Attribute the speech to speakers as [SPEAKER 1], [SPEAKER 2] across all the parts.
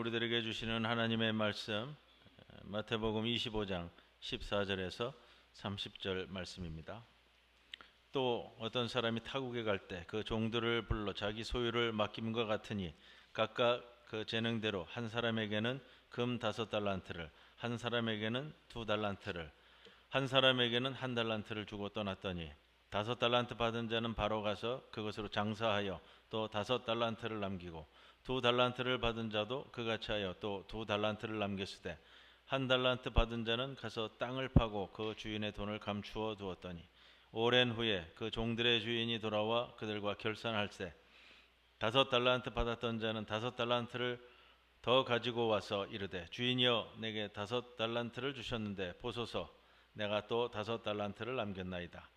[SPEAKER 1] 우리들에게 주시는 하나님의 말씀, 마태복음 25장 14절에서 30절 말씀입니다. 또 어떤 사람이 타국에 갈 때 그 종들을 불러 자기 소유를 맡김과 같으니 각각 그 재능대로 한 사람에게는 금 5달란트를, 한 사람에게는 2달란트를, 한 사람에게는 1달란트를 주고 떠났더니 5달란트 받은 자는 바로 가서 그것으로 장사하여 또 5달란트를 남기고 2달란트를 받은 자도 그같이 하여 또 2달란트를 남겼으되 1달란트 받은 자는 가서 땅을 파고 그 주인의 돈을 감추어 두었더니 오랜 후에 그 종들의 주인이 돌아와 그들과 결산할세 5달란트 받았던 자는 5달란트를 더 가지고 와서 이르되 주인이여 내게 5달란트를 주셨는데 보소서 내가 또 5달란트를 남겼나이다.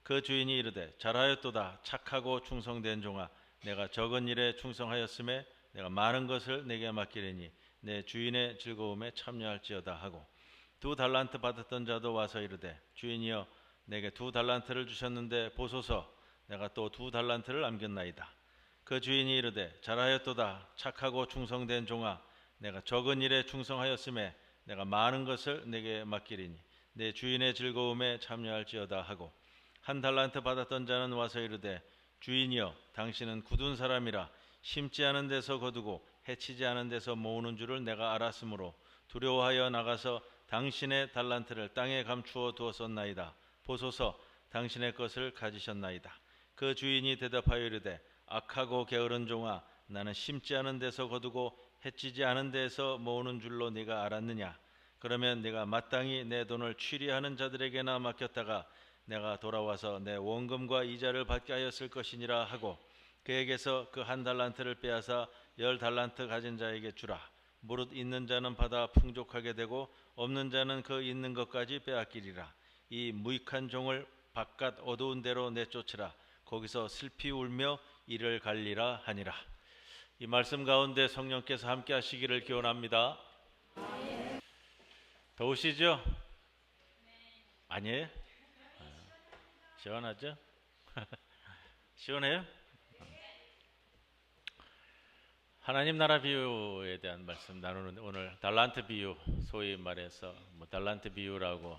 [SPEAKER 1] 그 주인이 이르되 잘하였도다 착하고 충성된 종아 내가 적은 일에 충성하였음에 내가 많은 것을 내게 맡기리니 내 주인의 즐거움에 참여할지어다 하고 2달란트 받았던 자도 와서 이르되 주인이여 내게 2달란트를 주셨는데 보소서 내가 또 2달란트를 남겼나이다. 그 주인이 이르되 잘하였도다 착하고 충성된 종아 내가 적은 일에 충성하였음에 내가 많은 것을 내게 맡기리니 내 주인의 즐거움에 참여할지어다 하고 1달란트 받았던 자는 와서 이르되 주인이여 당신은 굳은 사람이라 심지 않은 데서 거두고 해치지 않은 데서 모으는 줄을 내가 알았으므로 두려워하여 나가서 당신의 달란트를 땅에 감추어 두었었나이다. 보소서 당신의 것을 가지셨나이다. 그 주인이 대답하여 이르되 악하고 게으른 종아 나는 심지 않은 데서 거두고 해치지 않은 데서 모으는 줄로 네가 알았느냐. 그러면 네가 마땅히 내 돈을 취리하는 자들에게나 맡겼다가 내가 돌아와서 내 원금과 이자를 받게 하였을 것이니라 하고 그에게서 그 1달란트를 빼앗아 10달란트 가진 자에게 주라. 무릇 있는 자는 받아 풍족하게 되고 없는 자는 그 있는 것까지 빼앗기리라. 이 무익한 종을 바깥 어두운 데로 내쫓으라. 거기서 슬피 울며 이를 갈리라 하니라. 이 말씀 가운데 성령께서 함께 하시기를 기원합니다. 더우시죠? 아니에요? 시원하죠? 시원해요? 하나님 나라 비유에 대한 말씀 나누는 오늘 달란트 비유, 소위 말해서 달란트 비유라고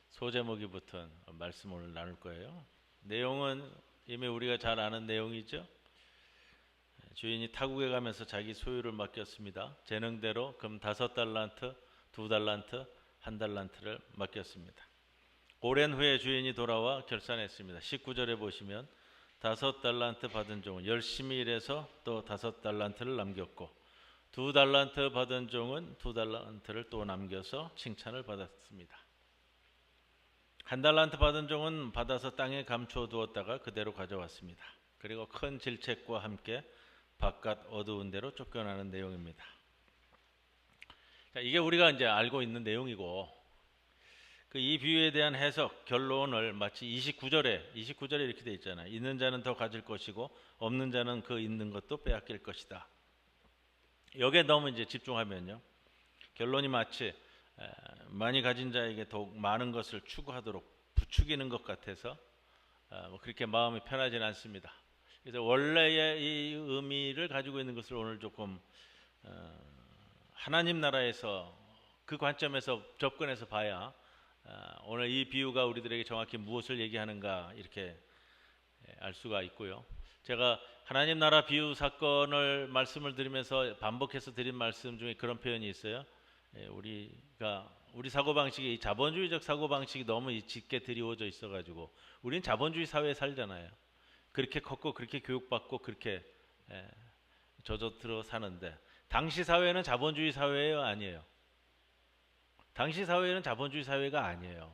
[SPEAKER 1] 소제목이 붙은 말씀 오늘 나눌 거예요. 내용은 이미 우리가 잘 아는 내용이죠. 주인이 타국에 가면서 자기 소유를 맡겼습니다. 재능대로 금 5달란트, 2달란트, 1달란트를 맡겼습니다. 오랜 후에 주인이 돌아와 결산했습니다. 19절에 보시면 5달란트 받은 종은 열심히 일해서 또 5달란트를 남겼고 2달란트 받은 종은 2달란트를 또 남겨서 칭찬을 받았습니다. 1달란트 받은 종은 받아서 땅에 감추어 두었다가 그대로 가져왔습니다. 그리고 큰 질책과 함께 바깥 어두운 데로 쫓겨나는 내용입니다. 이게 우리가 이제 알고 있는 내용이고 이 비유에 대한 해석, 결론을 마치 29절에 이렇게 돼 있잖아요. 있는 자는 더 가질 것이고 없는 자는 그 있는 것도 빼앗길 것이다. 여기에 너무 이제 집중하면요. 결론이 마치 많이 가진 자에게 더욱 많은 것을 추구하도록 부추기는 것 같아서 그렇게 마음이 편하지는 않습니다. 그래서 원래의 이 의미를 가지고 있는 것을 오늘 조금 하나님 나라에서 그 관점에서 접근해서 봐야 오늘 이 비유가 우리들에게 정확히 무엇을 얘기하는가 이렇게 알 수가 있고요. 제가 하나님 나라 비유 사건을 말씀을 드리면서 반복해서 드린 말씀 중에 그런 표현이 있어요. 우리 사고방식이 이 자본주의적 사고방식이 너무 짙게 드리워져 있어가지고 우리는 자본주의 사회에 살잖아요. 그렇게 컸고 그렇게 교육받고 그렇게 젖어들어 사는데 당시 사회는 자본주의 사회예요? 아니에요? 당시 사회는 자본주의 사회가 아니에요.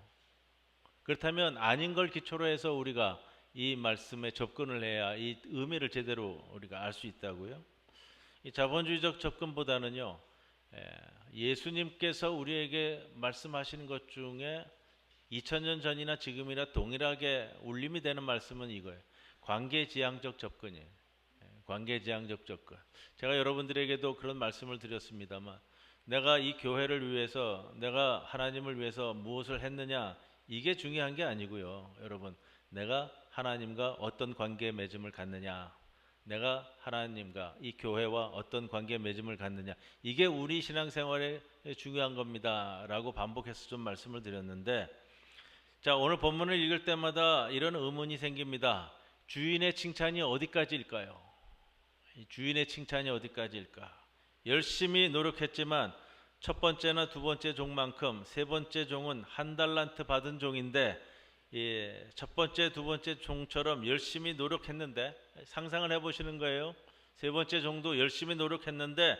[SPEAKER 1] 그렇다면 아닌 걸 기초로 해서 우리가 이 말씀에 접근을 해야 이 의미를 제대로 우리가 알 수 있다고요. 이 자본주의적 접근보다는요. 예수님께서 우리에게 말씀하시는 것 중에 2000년 전이나 지금이나 동일하게 울림이 되는 말씀은 이거예요. 관계지향적 접근이에요. 관계지향적 접근. 제가 여러분들에게도 그런 말씀을 드렸습니다만 내가 이 교회를 위해서 내가 하나님을 위해서 무엇을 했느냐 이게 중요한 게 아니고요. 여러분 내가 하나님과 어떤 관계 맺음을 갖느냐 내가 하나님과 이 교회와 어떤 관계 맺음을 갖느냐, 이게 우리 신앙생활에 중요한 겁니다 라고 반복해서 좀 말씀을 드렸는데, 자, 오늘 본문을 읽을 때마다 이런 의문이 생깁니다. 주인의 칭찬이 어디까지일까요? 주인의 칭찬이 어디까지일까? 열심히 노력했지만 첫 번째나 두 번째 종만큼 세 번째 종은 한 달란트 받은 종인데, 첫 번째 두 번째 종처럼 열심히 노력했는데, 상상을 해보시는 거예요. 세 번째 종도 열심히 노력했는데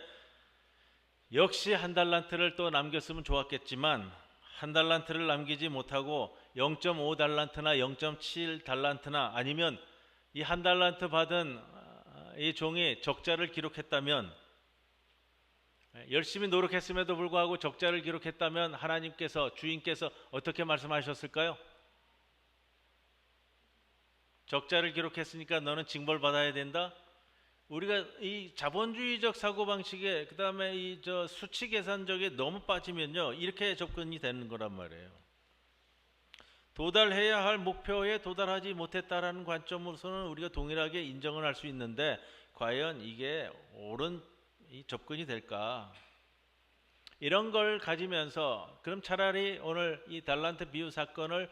[SPEAKER 1] 역시 한 달란트를 또 남겼으면 좋았겠지만 한 달란트를 남기지 못하고 0.5달란트나 0.7달란트나 아니면 이 한 달란트 받은 이 종이 적자를 기록했다면, 열심히 노력했음에도 불구하고 적자를 기록했다면 하나님께서, 주인께서 어떻게 말씀하셨을까요? 적자를 기록했으니까 너는 징벌받아야 된다. 우리가 이 자본주의적 사고방식에, 그 다음에 이 수치 계산적에 너무 빠지면요, 이렇게 접근이 되는 거란 말이에요. 도달해야 할 목표에 도달하지 못했다라는 관점으로서는 우리가 동일하게 인정을 할 수 있는데, 과연 이게 옳은 이 접근이 될까? 이런 걸 가지면서 그럼 차라리 오늘 이 달란트 비유 사건을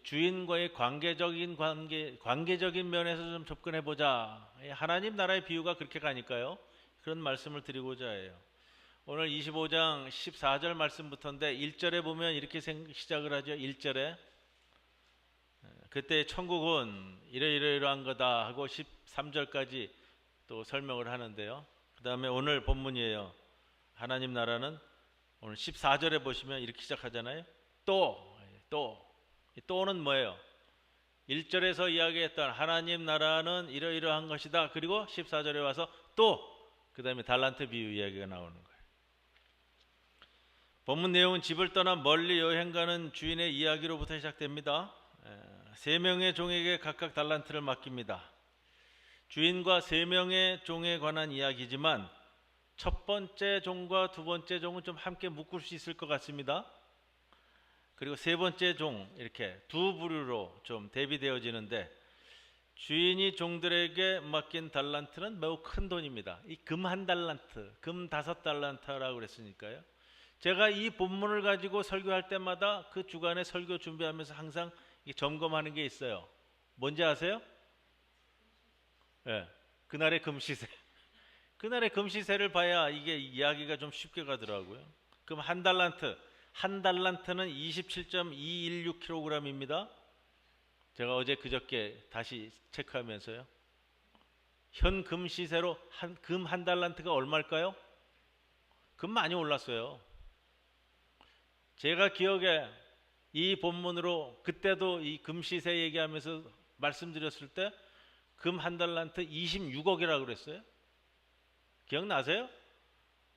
[SPEAKER 1] 주인과의 관계적인 면에서 좀 접근해 보자. 하나님 나라의 비유가 그렇게 가니까요. 그런 말씀을 드리고자 해요. 오늘 25장 14절 말씀부터인데 1절에 보면 이렇게 시작을 하죠. 1절에 그때 천국은 이러이러한 거다 하고 13절까지 또 설명을 하는데요. 그 다음에 오늘 본문이에요. 하나님 나라는 오늘 14절에 보시면 이렇게 시작하잖아요. 또는 뭐예요? 1절에서 이야기했던 하나님 나라는 이러이러한 것이다. 그리고 14절에 와서 그 다음에 달란트 비유 이야기가 나오는 거예요. 본문 내용은 집을 떠나 멀리 여행 가는 주인의 이야기로부터 시작됩니다. 3명의 종에게 각각 달란트를 맡깁니다. 주인과 3명의 종에 관한 이야기지만 첫 번째 종과 두 번째 종은 좀 함께 묶을 수 있을 것 같습니다. 그리고 세 번째 종, 이렇게 두 부류로 좀 대비되어지는데, 주인이 종들에게 맡긴 달란트는 매우 큰 돈입니다. 이 금 1달란트, 금 5달란트라고 그랬으니까요. 제가 이 본문을 가지고 설교할 때마다 그 주간에 설교 준비하면서 항상 점검하는 게 있어요. 뭔지 아세요? 그날의 금시세. 그날의 금시세를 봐야 이게 이야기가 좀 쉽게 가더라고요. 그럼 한 달란트는 27.216kg입니다. 제가 어제 그저께 다시 체크하면서요. 현 금 시세로 금 한 달란트가 얼마일까요? 금 많이 올랐어요. 제가 기억에 이 본문으로 그때도 이 금 시세 얘기하면서 말씀드렸을 때 금 한 달란트 26억이라고 그랬어요. 기억나세요?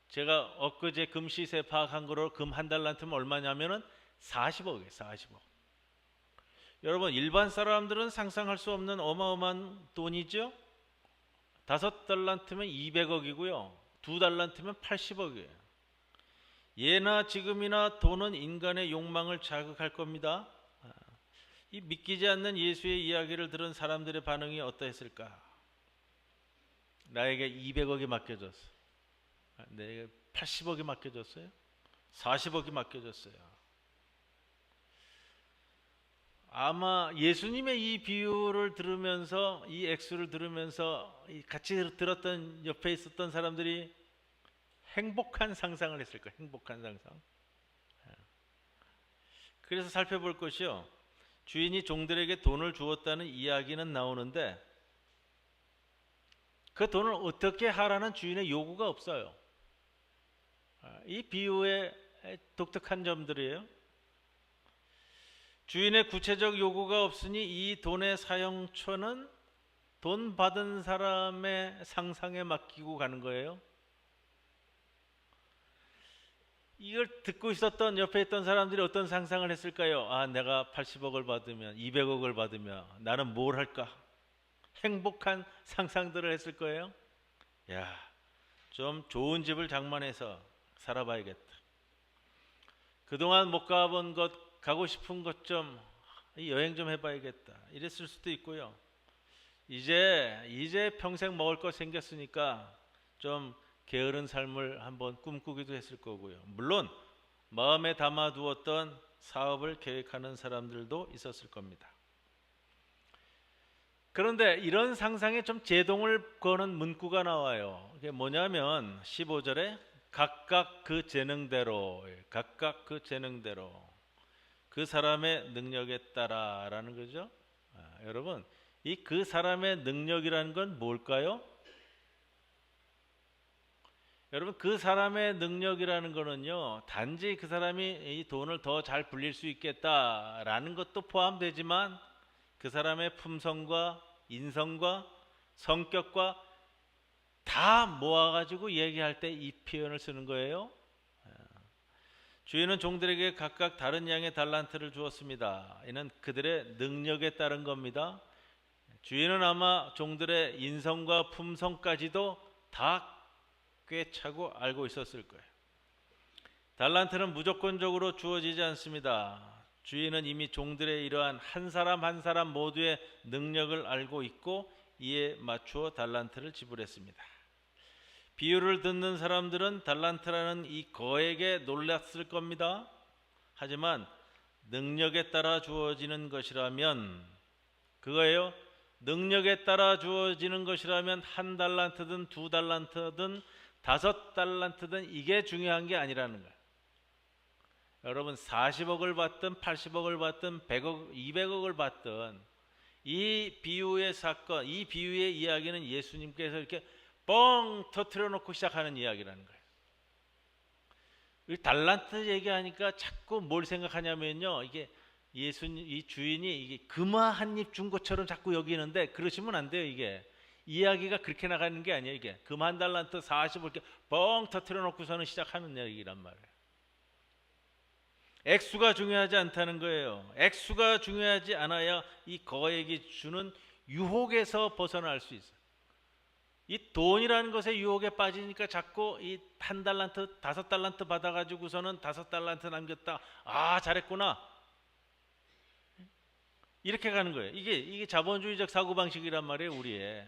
[SPEAKER 1] 제가 엊그제 금 시세 파악한 거로 금 한 달란트면 얼마냐면은 40억이에요. 40억. 여러분, 일반 사람들은 상상할 수 없는 어마어마한 돈이죠. 5달란트면 200억이고요. 2달란트면 80억이에요. 예나 지금이나 돈은 인간의 욕망을 자극할 겁니다. 이 믿기지 않는 예수의 이야기를 들은 사람들의 반응이 어떠했을까? 나에게 200억이 맡겨졌어. 내게 80억이 맡겨졌어요? 40억이 맡겨졌어요. 아마 예수님의 이 비유를 들으면서, 이 액수를 들으면서 같이 들었던 옆에 있었던 사람들이 행복한 상상을 했을 거예요. 행복한 상상. 그래서 살펴볼 것이요, 주인이 종들에게 돈을 주었다는 이야기는 나오는데 그 돈을 어떻게 하라는 주인의 요구가 없어요. 이 비유의 독특한 점들이에요. 주인의 구체적 요구가 없으니 이 돈의 사용처는 돈 받은 사람의 상상에 맡기고 가는 거예요. 이걸 듣고 있었던 옆에 있던 사람들이 어떤 상상을 했을까요? 내가 80억을 받으면, 200억을 받으면 나는 뭘 할까? 행복한 상상들을 했을 거예요. 좀 좋은 집을 장만해서 살아봐야겠다. 그동안 못 가본 곳, 가고 싶은 곳 좀 여행 좀 해봐야겠다. 이랬을 수도 있고요. 이제 평생 먹을 거 생겼으니까 좀 게으른 삶을 한번 꿈꾸기도 했을 거고요. 물론 마음에 담아두었던 사업을 계획하는 사람들도 있었을 겁니다. 그런데 이런 상상에 좀 제동을 거는 문구가 나와요. 이게 뭐냐면 15절에 각각 그 재능대로 그 사람의 능력에 따라라는 거죠. 여러분, 이 그 사람의 능력이라는 건 뭘까요? 여러분, 그 사람의 능력이라는 거는요, 단지 그 사람이 이 돈을 더 잘 불릴 수 있겠다라는 것도 포함되지만 그 사람의 품성과 인성과 성격과 다 모아가지고 얘기할 때 이 표현을 쓰는 거예요. 주인은 종들에게 각각 다른 양의 달란트를 주었습니다. 이는 그들의 능력에 따른 겁니다. 주인은 아마 종들의 인성과 품성까지도 다 꿰차고 알고 있었을 거예요. 달란트는 무조건적으로 주어지지 않습니다. 주인은 이미 종들의 이러한 한 사람 한 사람 모두의 능력을 알고 있고 이에 맞추어 달란트를 지불했습니다. 비유를 듣는 사람들은 달란트라는 이 거액에 놀랐을 겁니다. 하지만 능력에 따라 주어지는 것이라면 그거예요. 능력에 따라 주어지는 것이라면 한 달란트든 두 달란트든 5달란트든 이게 중요한 게 아니라는 거예요. 여러분 40억을 받든 80억을 받든 100억, 200억을 받든 이 비유의 사건, 이 비유의 이야기는 예수님께서 이렇게 뻥 터트려 놓고 시작하는 이야기라는 거예요. 달란트 얘기하니까 자꾸 뭘 생각하냐면요, 이게 예수님 이 주인이 이게 금화 한 입 준 것처럼 자꾸 여기는데 그러시면 안 돼요. 이게 이야기가 그렇게 나가는 게 아니에요. 이게 금 한 달란트 40을 이렇게 뻥 터트려 놓고서는 시작하는 얘기란 말이에요. 액수가 중요하지 않다는 거예요. 액수가 중요하지 않아야 이 거액이 주는 유혹에서 벗어날 수 있어요. 이 돈이라는 것에 유혹에 빠지니까 자꾸 이 한 달란트, 5달란트 받아가지고서는 5달란트 남겼다. 아, 잘했구나. 이렇게 가는 거예요. 이게 자본주의적 사고방식이란 말이에요, 우리의.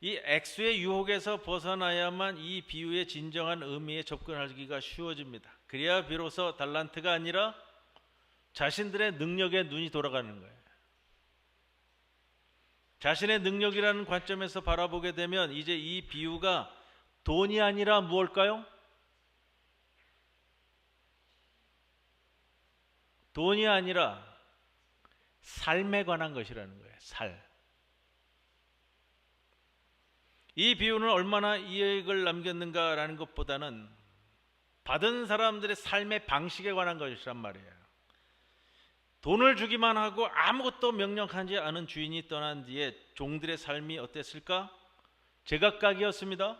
[SPEAKER 1] 이 액수의 유혹에서 벗어나야만 이 비유의 진정한 의미에 접근하기가 쉬워집니다. 그래야 비로소 달란트가 아니라 자신들의 능력에 눈이 돌아가는 거예요. 자신의 능력이라는 관점에서 바라보게 되면 이제 이 비유가 돈이 아니라 무엇일까요? 돈이 아니라 삶에 관한 것이라는 거예요. 살. 이 비유는 얼마나 이익을 남겼는가라는 것보다는 받은 사람들의 삶의 방식에 관한 것이란 말이에요. 돈을 주기만 하고 아무것도 명령하지 않은 주인이 떠난 뒤에 종들의 삶이 어땠을까? 제각각이었습니다.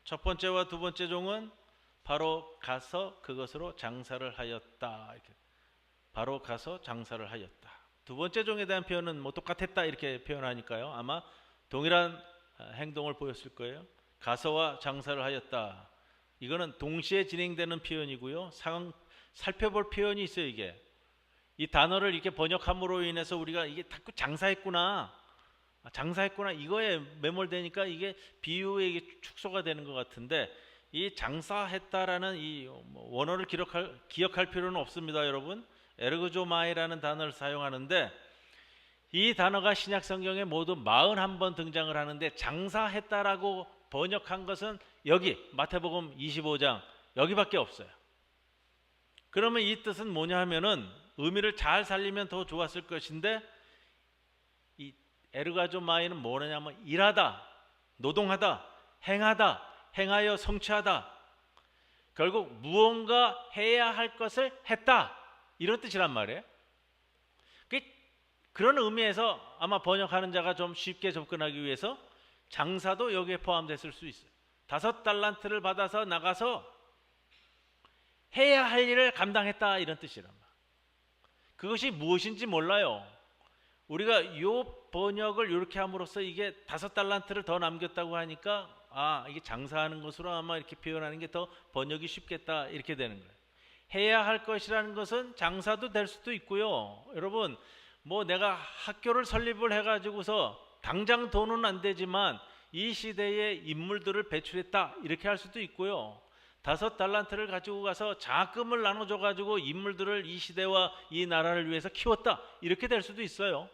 [SPEAKER 1] 첫 번째와 두 번째 종은 바로 가서 그것으로 장사를 하였다. 바로 가서 장사를 하였다. 두 번째 종에 대한 표현은 뭐 똑같았다 이렇게 표현하니까요. 아마 동일한 행동을 보였을 거예요. 가서와 장사를 하였다. 이거는 동시에 진행되는 표현이고요. 살펴볼 표현이 있어요. 이게 이 단어를 이렇게 번역함으로 인해서 우리가 이게 자꾸 장사했구나 이거에 매몰되니까 이게 비유의 이게 축소가 되는 것 같은데 이 장사했다라는 이 원어를 기억할 필요는 없습니다. 여러분, 에르그조마이라는 단어를 사용하는데 이 단어가 신약 성경에 모두 41번 등장을 하는데 장사했다라고 번역한 것은 여기 마태복음 25장 여기밖에 없어요. 그러면 이 뜻은 뭐냐 하면은 의미를 잘 살리면 더 좋았을 것인데 이 에르가조마이는 뭐냐면 일하다, 노동하다, 행하다, 행하여 성취하다. 결국 무언가 해야 할 것을 했다. 이런 뜻이란 말이에요. 그런 의미에서 아마 번역하는 자가 좀 쉽게 접근하기 위해서 장사도 여기에 포함됐을 수 있어요. 5달란트를 받아서 나가서 해야 할 일을 감당했다 이런 뜻이란 말이에요. 그것이 무엇인지 몰라요. 우리가 이 번역을 이렇게 함으로써 이게 5달란트를 더 남겼다고 하니까 이게 장사하는 것으로 아마 이렇게 표현하는 게 더 번역이 쉽겠다 이렇게 되는 거예요. 해야 할 것이라는 것은 장사도 될 수도 있고요. 여러분, 뭐 내가 학교를 설립을 해가지고서 당장 돈은 안 되지만 이 시대의 인물들을 배출했다 이렇게 할 수도 있고요. 5달란트를 가지고 가서 장학금을 나눠줘 가지고 인물들을 이 시대와 이 나라를 위해서 키웠다 이렇게 될 수도 있어요.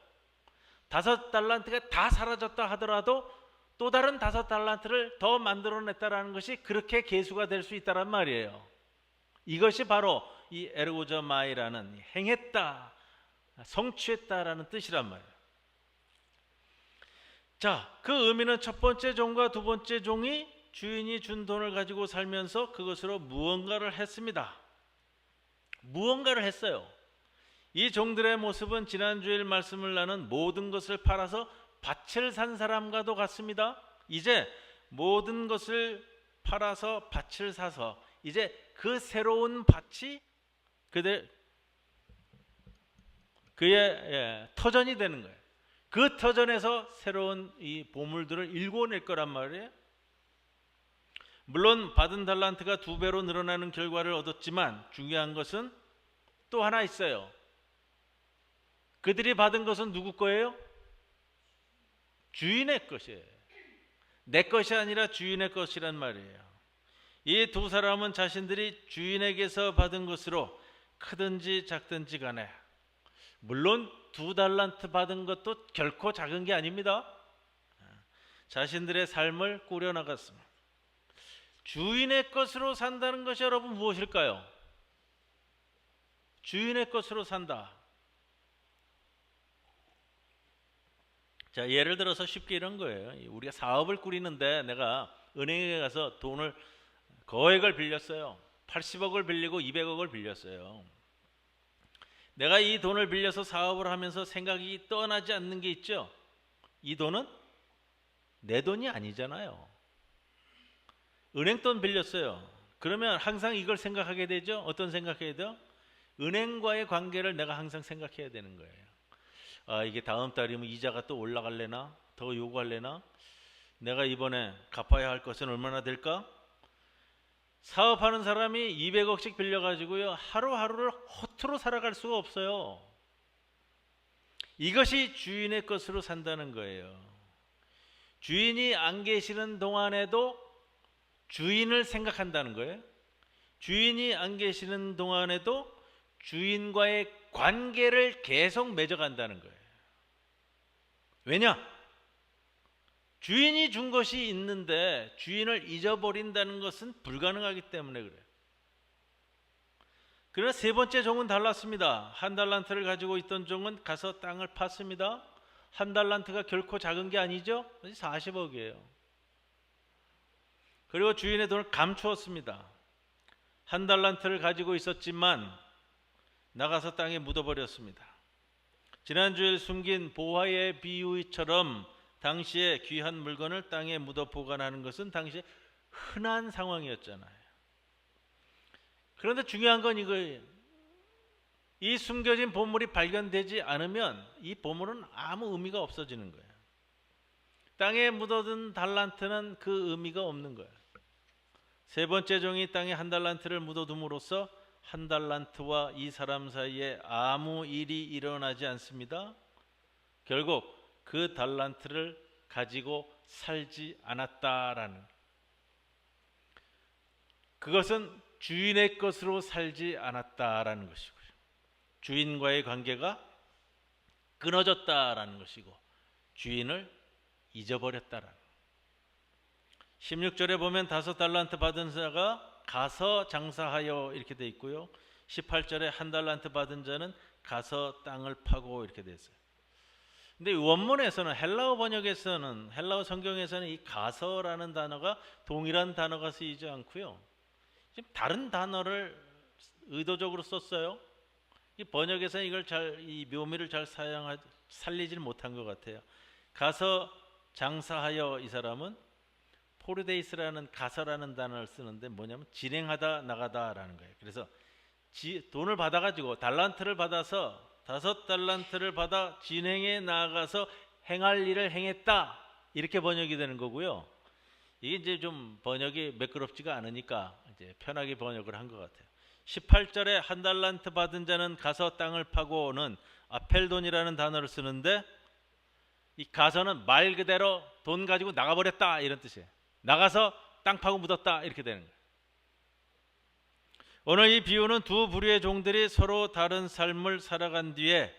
[SPEAKER 1] 5달란트가 다 사라졌다 하더라도 또 다른 5달란트를 더 만들어냈다라는 것이 그렇게 계수가 될 수 있다란 말이에요. 이것이 바로 이 에르고저마이라는 행했다, 성취했다라는 뜻이란 말이에요. 자, 그 의미는 첫 번째 종과 두 번째 종이 주인이 준 돈을 가지고 살면서 그것으로 무언가를 했습니다. 무언가를 했어요. 이 종들의 모습은 지난주일 말씀을 나눈 모든 것을 팔아서 밭을 산 사람과도 같습니다. 이제 모든 것을 팔아서 밭을 사서 이제 그 새로운 밭이 그의 터전이 되는 거예요. 그 터전에서 새로운 이 보물들을 일궈낼 거란 말이에요. 물론 받은 달란트가 2배로 늘어나는 결과를 얻었지만 중요한 것은 또 하나 있어요. 그들이 받은 것은 누구 거예요? 주인의 것이에요. 내 것이 아니라 주인의 것이란 말이에요. 이 두 사람은 자신들이 주인에게서 받은 것으로 크든지 작든지 간에, 물론 2달란트 받은 것도 결코 작은 게 아닙니다. 자신들의 삶을 꾸려나갔습니다. 주인의 것으로 산다는 것이 여러분 무엇일까요? 주인의 것으로 산다. 자, 예를 들어서 쉽게 이런 거예요. 우리가 사업을 꾸리는데 내가 은행에 가서 돈을 거액을 빌렸어요. 80억을 빌리고 200억을 빌렸어요. 내가 이 돈을 빌려서 사업을 하면서 생각이 떠나지 않는 게 있죠. 이 돈은 내 돈이 아니잖아요. 은행 돈 빌렸어요. 그러면 항상 이걸 생각하게 되죠. 어떤 생각해야 돼요? 은행과의 관계를 내가 항상 생각해야 되는 거예요. 아, 이게 다음 달이면 이자가 또 올라갈래나? 더 요구할래나? 내가 이번에 갚아야 할 것은 얼마나 될까? 사업하는 사람이 200억씩 빌려가지고요, 하루하루를 허투루 살아갈 수가 없어요. 이것이 주인의 것으로 산다는 거예요. 주인이 안 계시는 동안에도 주인을 생각한다는 거예요. 주인이 안 계시는 동안에도 주인과의 관계를 계속 맺어간다는 거예요. 왜냐? 주인이 준 것이 있는데 주인을 잊어버린다는 것은 불가능하기 때문에 그래요. 그러나 세 번째 종은 달랐습니다. 1달란트를 가지고 있던 종은 가서 땅을 팠습니다. 1달란트가 결코 작은 게 아니죠. 40억이에요. 그리고 주인의 돈을 감추었습니다. 1달란트를 가지고 있었지만 나가서 땅에 묻어버렸습니다. 지난주에 숨긴 보화의 비유처럼 당시에 귀한 물건을 땅에 묻어 보관하는 것은 당시에 흔한 상황이었잖아요. 그런데 중요한 건 이거예요. 이 숨겨진 보물이 발견되지 않으면 이 보물은 아무 의미가 없어지는 거예요. 땅에 묻어둔 달란트는 그 의미가 없는 거예요. 세 번째 종이 땅에 1달란트를 묻어둠으로써 1달란트와 이 사람 사이에 아무 일이 일어나지 않습니다. 결국 그 달란트를 가지고 살지 않았다라는, 그것은 주인의 것으로 살지 않았다라는 것이고요. 주인과의 관계가 끊어졌다라는 것이고 주인을 잊어버렸다라는. 16절에 보면 5달란트 받은 자가 가서 장사하여 이렇게 돼 있고요. 18절에 1달란트 받은 자는 가서 땅을 파고 이렇게 돼 있어요. 근데 원문에서는, 헬라어 번역에서는, 헬라어 성경에서는 이 가서라는 단어가 동일한 단어가 쓰이지 않고요, 지금 다른 단어를 의도적으로 썼어요. 이 번역에서는 이걸 이 묘미를 잘 살리질 못한 것 같아요. 가서 장사하여, 이 사람은 포르데이스라는 가서라는 단어를 쓰는데 뭐냐면 진행하다 나가다라는 거예요. 그래서 돈을 받아가지고 달란트를 받아서 5달란트를 받아 진행해 나가서 행할 일을 행했다, 이렇게 번역이 되는 거고요. 이게 이제 좀 번역이 매끄럽지가 않으니까 이제 편하게 번역을 한 것 같아요. 18절에 1달란트 받은 자는 가서 땅을 파고는 아펠돈이라는 단어를 쓰는데 이 가서는 말 그대로 돈 가지고 나가버렸다 이런 뜻이에요. 나가서 땅 파고 묻었다 이렇게 되는 거예요. 오늘 이 비유는 두 부류의 종들이 서로 다른 삶을 살아간 뒤에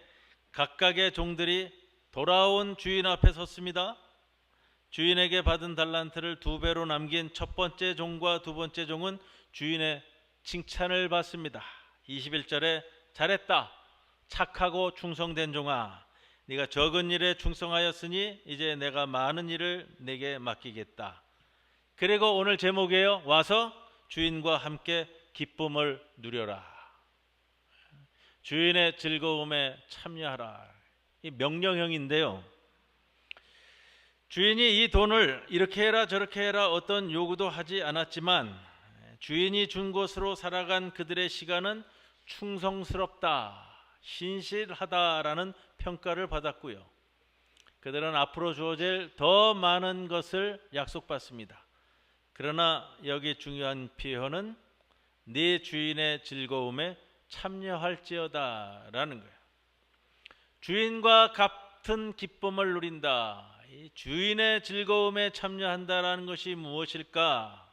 [SPEAKER 1] 각각의 종들이 돌아온 주인 앞에 섰습니다. 주인에게 받은 달란트를 2배로 남긴 첫 번째 종과 두 번째 종은 주인의 칭찬을 받습니다. 21절에 잘했다 착하고 충성된 종아, 네가 적은 일에 충성하였으니 이제 내가 많은 일을 내게 맡기겠다. 그리고 오늘 제목이에요. 와서 주인과 함께 기쁨을 누려라. 주인의 즐거움에 참여하라. 이 명령형인데요. 주인이 이 돈을 이렇게 해라 저렇게 해라 어떤 요구도 하지 않았지만 주인이 준 것으로 살아간 그들의 시간은 충성스럽다, 신실하다라는 평가를 받았고요. 그들은 앞으로 주어질 더 많은 것을 약속받습니다. 그러나 여기 중요한 표현은 네 주인의 즐거움에 참여할지어다 라는 거예요. 주인과 같은 기쁨을 누린다. 이 주인의 즐거움에 참여한다라는 것이 무엇일까?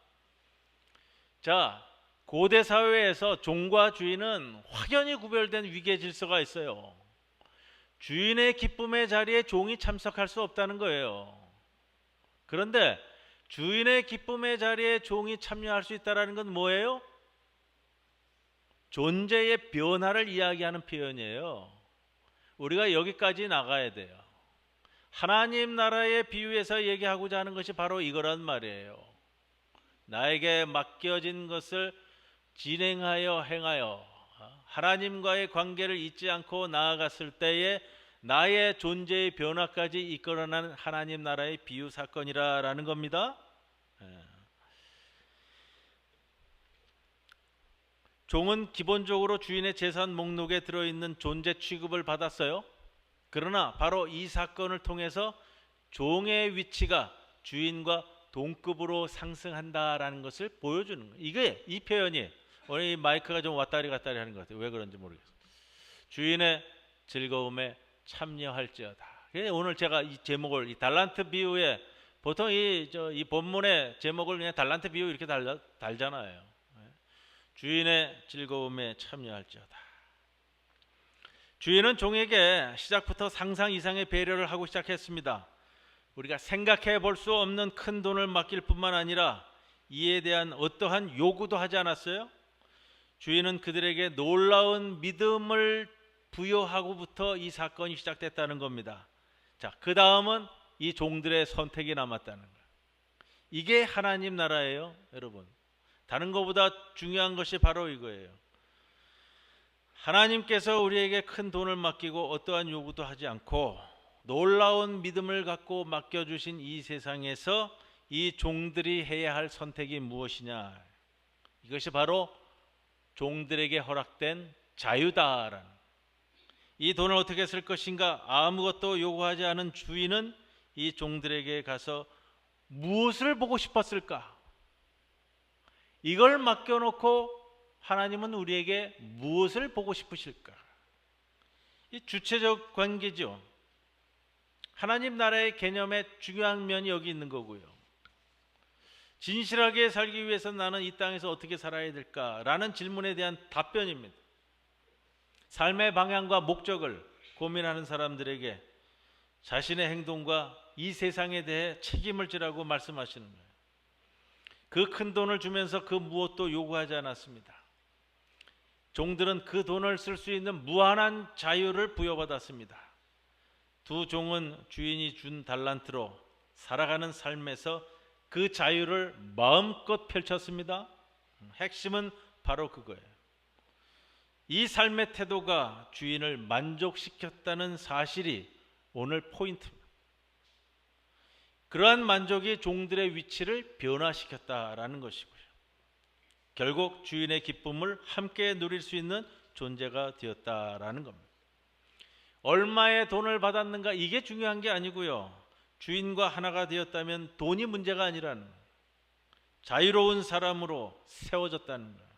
[SPEAKER 1] 자, 고대 사회에서 종과 주인은 확연히 구별된 위계 질서가 있어요. 주인의 기쁨의 자리에 종이 참석할 수 없다는 거예요. 그런데 주인의 기쁨의 자리에 종이 참여할 수 있다는 건 뭐예요? 존재의 변화를 이야기하는 표현이에요. 우리가 여기까지 나가야 돼요. 하나님 나라의 비유에서 얘기하고자 하는 것이 바로 이거란 말이에요. 나에게 맡겨진 것을 진행하여 행하여 하나님과의 관계를 잊지 않고 나아갔을 때에 나의 존재의 변화까지 이끌어내는 하나님 나라의 비유 사건이라는 겁니다. 종은 기본적으로 주인의 재산 목록에 들어있는 존재 취급을 받았어요. 그러나 바로 이 사건을 통해서 종의 위치가 주인과 동급으로 상승한다라는 것을 보여주는 거예요. 이게 이 표현이 오늘 이 마이크가 좀 왔다리 갔다리 하는 것 같아요. 왜 그런지 모르겠어요. 주인의 즐거움에 참여할지어다. 오늘 제가 이 제목을 이 달란트 비유에 보통 이 본문의 제목을 그냥 달란트 비유 이렇게 달잖아요. 주인의 즐거움에 참여할지어다. 주인은 종에게 시작부터 상상 이상의 배려를 하고 시작했습니다. 우리가 생각해 볼 수 없는 큰 돈을 맡길 뿐만 아니라 이에 대한 어떠한 요구도 하지 않았어요. 주인은 그들에게 놀라운 믿음을 부여하고부터 이 사건이 시작됐다는 겁니다. 자, 그 다음은 이 종들의 선택이 남았다는 거예요. 이게 하나님 나라예요, 여러분. 다른 것보다 중요한 것이 바로 이거예요. 하나님께서 우리에게 큰 돈을 맡기고 어떠한 요구도 하지 않고 놀라운 믿음을 갖고 맡겨주신 이 세상에서 이 종들이 해야 할 선택이 무엇이냐? 이것이 바로 종들에게 허락된 자유다라는. 이 돈을 어떻게 쓸 것인가 아무것도 요구하지 않은 주인은 이 종들에게 가서 무엇을 보고 싶었을까? 이걸 맡겨놓고 하나님은 우리에게 무엇을 보고 싶으실까? 이 주체적 관계죠. 하나님 나라의 개념의 중요한 면이 여기 있는 거고요. 진실하게 살기 위해서 나는 이 땅에서 어떻게 살아야 될까라는 질문에 대한 답변입니다. 삶의 방향과 목적을 고민하는 사람들에게 자신의 행동과 이 세상에 대해 책임을 지라고 말씀하시는 거예요. 그 큰 돈을 주면서 그 무엇도 요구하지 않았습니다. 종들은 그 돈을 쓸 수 있는 무한한 자유를 부여받았습니다. 두 종은 주인이 준 달란트로 살아가는 삶에서 그 자유를 마음껏 펼쳤습니다. 핵심은 바로 그거예요. 이 삶의 태도가 주인을 만족시켰다는 사실이 오늘 포인트입니다. 그러한 만족이 종들의 위치를 변화시켰다라는 것이고요. 결국 주인의 기쁨을 함께 누릴 수 있는 존재가 되었다라는 겁니다. 얼마의 돈을 받았는가 이게 중요한 게 아니고요. 주인과 하나가 되었다면 돈이 문제가 아니라는, 자유로운 사람으로 세워졌다는 거예요.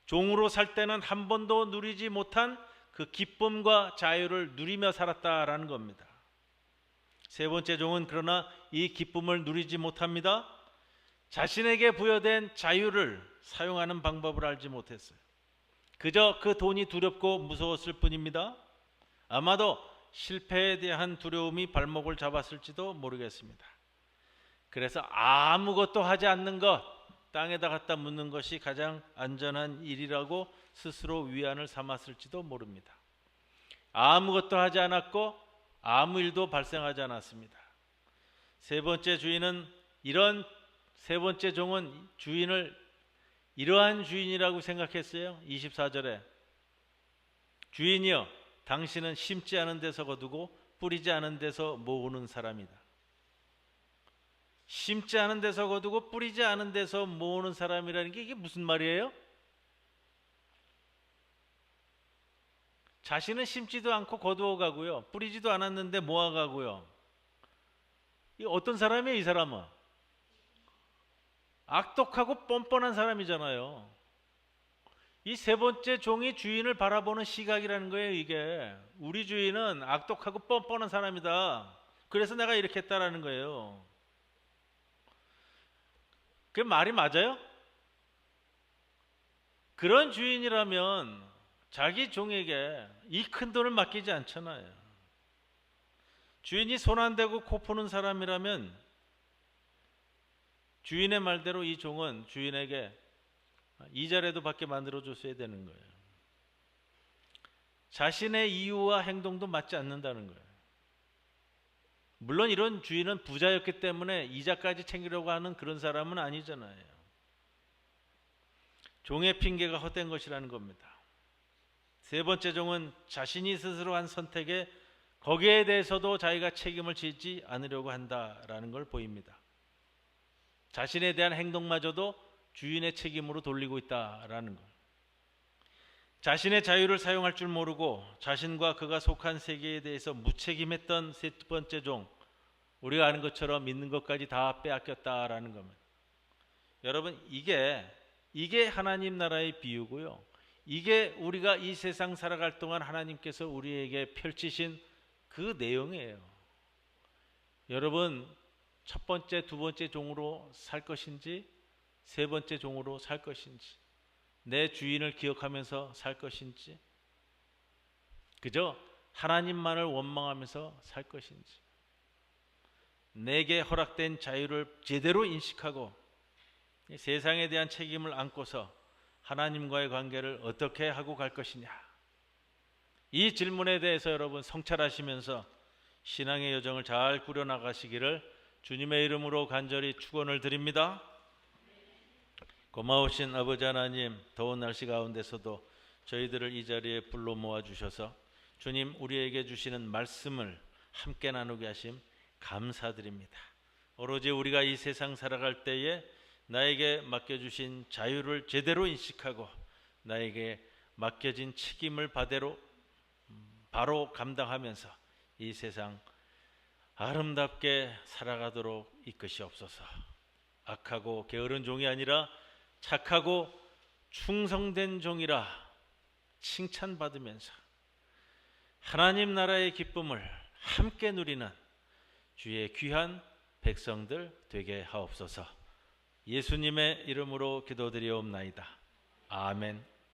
[SPEAKER 1] 종으로 살 때는 한 번도 누리지 못한 그 기쁨과 자유를 누리며 살았다라는 겁니다. 세 번째 종은 그러나 이 기쁨을 누리지 못합니다. 자신에게 부여된 자유를 사용하는 방법을 알지 못했어요. 그저 그 돈이 두렵고 무서웠을 뿐입니다. 아마도 실패에 대한 두려움이 발목을 잡았을지도 모르겠습니다. 그래서 아무것도 하지 않는 것, 땅에다 갖다 묻는 것이 가장 안전한 일이라고 스스로 위안을 삼았을지도 모릅니다. 아무것도 하지 않았고 아무 일도 발생하지 않았습니다. 세 번째 종은 주인을 이러한 주인이라고 생각했어요. 24절에 주인이여 당신은 심지 않은 데서 거두고 뿌리지 않은 데서 모으는 사람이다. 심지 않은 데서 거두고 뿌리지 않은 데서 모으는 사람이라는 게 이게 무슨 말이에요? 자신은 심지도 않고 거두어 가고요. 뿌리지도 않았는데 모아 가고요. 이 어떤 사람이에요, 이 사람은? 악독하고 뻔뻔한 사람이잖아요. 이 세 번째 종이 주인을 바라보는 시각이라는 거예요. 이게 우리 주인은 악독하고 뻔뻔한 사람이다. 그래서 내가 이렇게 했다라는 거예요. 그게 말이 맞아요? 그런 주인이라면 자기 종에게 이 큰 돈을 맡기지 않잖아요. 주인이 손 안 대고 코 푸는 사람이라면 주인의 말대로 이 종은 주인에게 이자라도 받게 만들어줬어야 되는 거예요. 자신의 이유와 행동도 맞지 않는다는 거예요. 물론 이런 주인은 부자였기 때문에 이자까지 챙기려고 하는 그런 사람은 아니잖아요. 종의 핑계가 헛된 것이라는 겁니다. 세 번째 종은 자신이 스스로 한 선택에 거기에 대해서도 자기가 책임을 지지 않으려고 한다라는 걸 보입니다. 자신에 대한 행동마저도 주인의 책임으로 돌리고 있다라는 것. 자신의 자유를 사용할 줄 모르고 자신과 그가 속한 세계에 대해서 무책임했던 세 번째 종, 우리가 아는 것처럼 있는 것까지 다 빼앗겼다라는 겁니다. 여러분, 이게 하나님 나라의 비유고요. 이게 우리가 이 세상 살아갈 동안 하나님께서 우리에게 펼치신 그 내용이에요. 여러분, 첫 번째, 두 번째 종으로 살 것인지 세 번째 종으로 살 것인지, 내 주인을 기억하면서 살 것인지, 그저 하나님만을 원망하면서 살 것인지, 내게 허락된 자유를 제대로 인식하고 세상에 대한 책임을 안고서 하나님과의 관계를 어떻게 하고 갈 것이냐, 이 질문에 대해서 여러분 성찰하시면서 신앙의 여정을 잘 꾸려나가시기를 주님의 이름으로 간절히 축원을 드립니다. 고마우신 아버지 하나님, 더운 날씨 가운데서도 저희들을 이 자리에 불러 모아주셔서 주님 우리에게 주시는 말씀을 함께 나누게 하심 감사드립니다. 오로지 우리가 이 세상 살아갈 때에 나에게 맡겨주신 자유를 제대로 인식하고 나에게 맡겨진 책임을 바로 감당하면서 이 세상 아름답게 살아가도록 이끄시옵소서. 악하고 게으른 종이 아니라 착하고 충성된 종이라 칭찬받으면서 하나님 나라의 기쁨을 함께 누리는 주의 귀한 백성들 되게 하옵소서. 예수님의 이름으로 기도드리옵나이다. 아멘.